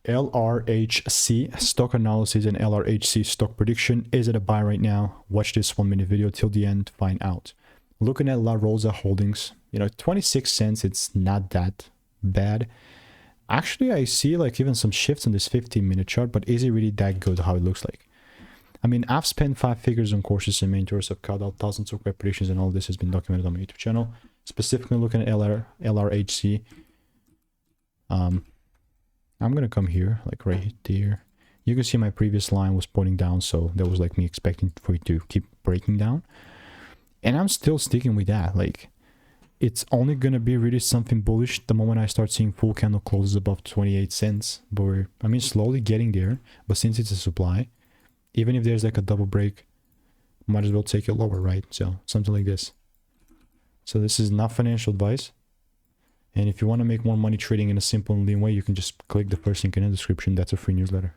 LRHC stock analysis and LRHC stock prediction. Is it a buy right now? Watch this 1-minute video till the end to find out. Looking at La Rosa Holdings, 26 cents, it's not that bad. Actually, I see like even some shifts on this 15-minute chart, but is it really that good how it looks like? I mean, I've spent 5 figures on courses and mentors. I've cut out thousands of repetitions, and all this has been documented on my YouTube channel. Specifically looking at LRHC. I'm going to come here, like right there. You can see my previous line was pointing down, so that was like me expecting for it to keep breaking down. And I'm still sticking with that. Like, it's only going to be really something bullish the moment I start seeing full candle closes above 28 cents. But we're, slowly getting there. But since it's a supply, even if there's like a double break, might as well take it lower, right? So something like this. So this is not financial advice. And if you want to make more money trading in a simple and lean way, you can just click the first link in the description. That's a free newsletter.